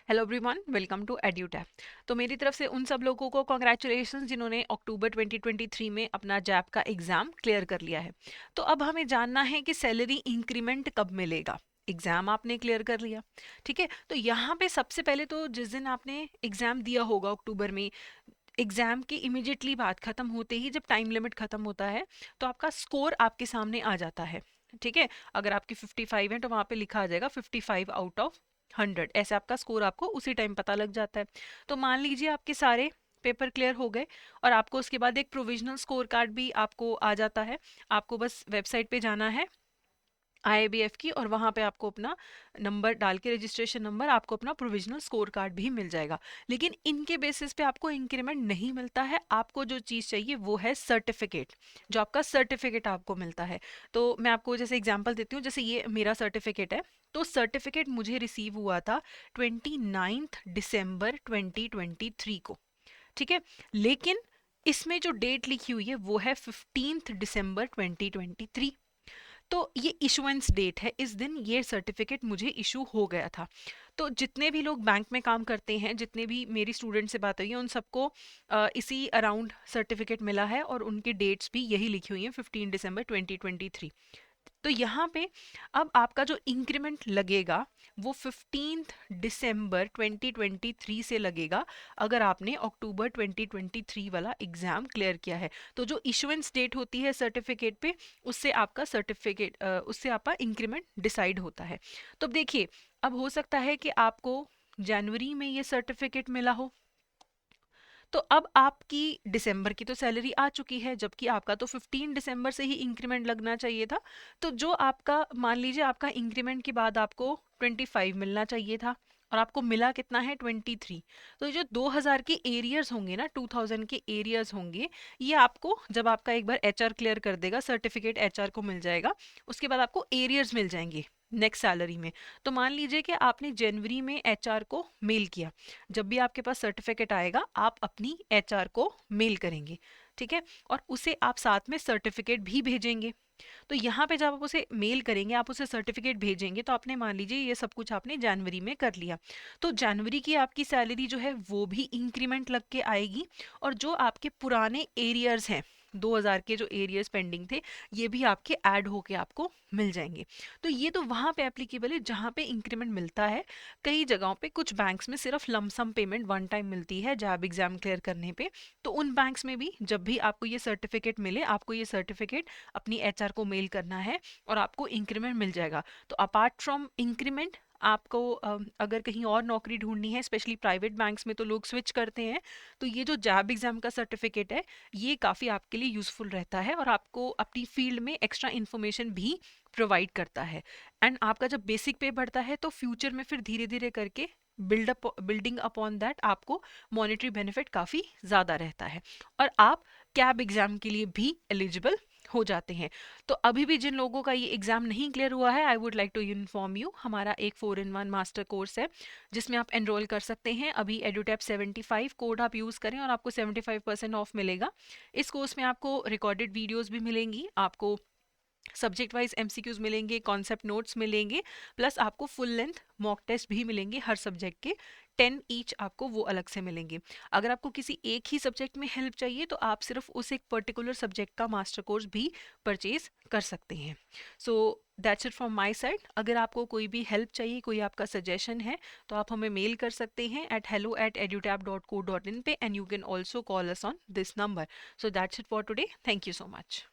Hello everyone, welcome to Edutap. तो मेरी तरफ से उन सब लोगों को कॉन्ग्रेचुलेशन जिन्होंने अक्टूबर 2023 में अपना जैप का एग्ज़ाम क्लियर कर लिया है। तो अब हमें जानना है कि सैलरी इंक्रीमेंट कब मिलेगा। एग्ज़ाम आपने क्लियर कर लिया, ठीक है। तो यहाँ पे सबसे पहले तो जिस दिन आपने एग्ज़ाम दिया होगा अक्टूबर में, एग्ज़ाम के इमिडिएटली बाद ख़त्म होते ही जब टाइम लिमिट ख़त्म होता है तो आपका स्कोर आपके सामने आ जाता है, ठीक है। अगर आपकी 55 है तो वहाँ पे लिखा आ जाएगा 55 आउट ऑफ 100, ऐसे आपका स्कोर आपको उसी टाइम पता लग जाता है। तो मान लीजिए आपके सारे पेपर क्लियर हो गए और आपको उसके बाद एक प्रोविजनल स्कोर कार्ड भी आपको आ जाता है। आपको बस वेबसाइट पे जाना है आईआईबीएफ की, और वहाँ पे आपको अपना नंबर डाल के, रजिस्ट्रेशन नंबर, आपको अपना प्रोविजनल स्कोर कार्ड भी मिल जाएगा। लेकिन इनके बेसिस पे आपको इंक्रीमेंट नहीं मिलता है। आपको जो चीज़ चाहिए वो है सर्टिफिकेट, जो आपका सर्टिफिकेट आपको मिलता है। तो मैं आपको जैसे एग्जांपल देती हूँ, जैसे ये मेरा सर्टिफिकेट है। तो सर्टिफिकेट मुझे रिसीव हुआ था 29 दिसंबर 2023 को, ठीक है। लेकिन इसमें जो डेट लिखी हुई है वो है 15 दिसंबर 2023। तो ये इशुएंस डेट है, इस दिन ये सर्टिफिकेट मुझे इशू हो गया था। तो जितने भी लोग बैंक में काम करते हैं, जितने भी मेरी स्टूडेंट से बात हुई है, उन सबको इसी अराउंड सर्टिफिकेट मिला है और उनकी डेट्स भी यही लिखी हुई हैं, 15 दिसंबर 2023। तो यहाँ पे अब आपका जो इंक्रीमेंट लगेगा वो 15 दिसंबर 2023 से लगेगा, अगर आपने अक्टूबर 2023 वाला एग्जाम क्लियर किया है। तो जो इशुएंस डेट होती है सर्टिफिकेट पे, उससे आपका सर्टिफिकेट उससे आपका इंक्रीमेंट डिसाइड होता है। तो अब देखिए, अब हो सकता है कि आपको जनवरी में ये सर्टिफिकेट मिला हो, तो अब आपकी दिसंबर की तो सैलरी आ चुकी है, जबकि आपका तो 15 दिसंबर से ही इंक्रीमेंट लगना चाहिए था। तो जो आपका, मान लीजिए आपका इंक्रीमेंट के बाद आपको 25 मिलना चाहिए था और आपको मिला कितना है 23। तो ये जो 2000 के एरियर्स होंगे ना, 2000 के एरियर्स होंगे, ये आपको जब आपका एक बार एचआर क्लियर कर देगा, सर्टिफिकेट एचआर को मिल जाएगा, उसके बाद आपको एरियर्स मिल जाएंगे नेक्स्ट सैलरी में। तो मान लीजिए कि आपने जनवरी में एचआर को मेल किया, जब भी आपके पास सर्टिफिकेट आएगा आप अपनी एचआर को मेल करेंगे, ठीक है। और उसे आप साथ में सर्टिफिकेट भी भेजेंगे। तो यहाँ पे जब आप उसे मेल करेंगे, आप उसे सर्टिफिकेट भेजेंगे, तो आपने मान लीजिए ये सब कुछ आपने जनवरी में कर लिया, तो जनवरी की आपकी सैलरी जो है वो भी इंक्रीमेंट लग के आएगी। और जो आपके पुराने एरियर्स हैं, 2000 के जो एरियर्स पेंडिंग थे, ये भी आपके ऐड होके आपको मिल जाएंगे। तो ये तो वहाँ पे एप्लीकेबल है जहाँ पे इंक्रीमेंट मिलता है। कई जगहों पे, कुछ बैंक्स में सिर्फ लमसम पेमेंट वन टाइम मिलती है जैब एग्जाम क्लियर करने पे। तो उन बैंक्स में भी जब भी आपको ये सर्टिफिकेट मिले, आपको ये सर्टिफिकेट अपनी एचआर को मेल करना है और आपको इंक्रीमेंट मिल जाएगा। तो अपार्ट फ्रॉम इंक्रीमेंट, आपको अगर कहीं और नौकरी ढूंढनी है, स्पेशली प्राइवेट बैंक्स में तो लोग स्विच करते हैं, तो ये जो जैब एग्जाम का सर्टिफिकेट है, ये काफ़ी आपके लिए यूज़फुल रहता है और आपको अपनी फील्ड में एक्स्ट्रा इन्फॉर्मेशन भी प्रोवाइड करता है। एंड आपका जब बेसिक पे बढ़ता है तो फ्यूचर में फिर धीरे धीरे करके बिल्डिंग अपॉन दैट आपको मॉनेटरी बेनिफिट काफ़ी ज़्यादा रहता है और आप कैब एग्ज़ाम के लिए भी एलिजिबल हो जाते हैं। तो अभी भी जिन लोगों का ये एग्ज़ाम नहीं क्लियर हुआ है, I would like to inform you, हमारा एक 4-in-1 मास्टर कोर्स है जिसमें आप एनरोल कर सकते हैं। अभी एडुटैप 75 कोड आप यूज़ करें और आपको 75% ऑफ मिलेगा। इस कोर्स में आपको रिकॉर्डेड वीडियोज़ भी मिलेंगी, आपको सब्जेक्ट वाइज एमसीक्यूज मिलेंगे, कॉन्सेप्ट नोट्स मिलेंगे, प्लस आपको फुल लेंथ मॉक टेस्ट भी मिलेंगे हर सब्जेक्ट के, 10 ईच आपको वो अलग से मिलेंगे। अगर आपको किसी एक ही सब्जेक्ट में हेल्प चाहिए तो आप सिर्फ उस एक पर्टिकुलर सब्जेक्ट का मास्टर कोर्स भी परचेज कर सकते हैं। So that's it from my side. अगर आपको कोई भी हेल्प चाहिए, कोई आपका सजेशन है, तो आप हमें मेल कर सकते हैं at hello@edutap.co.in पे, and you can also call us on this number. So that's it for today, thank you so much.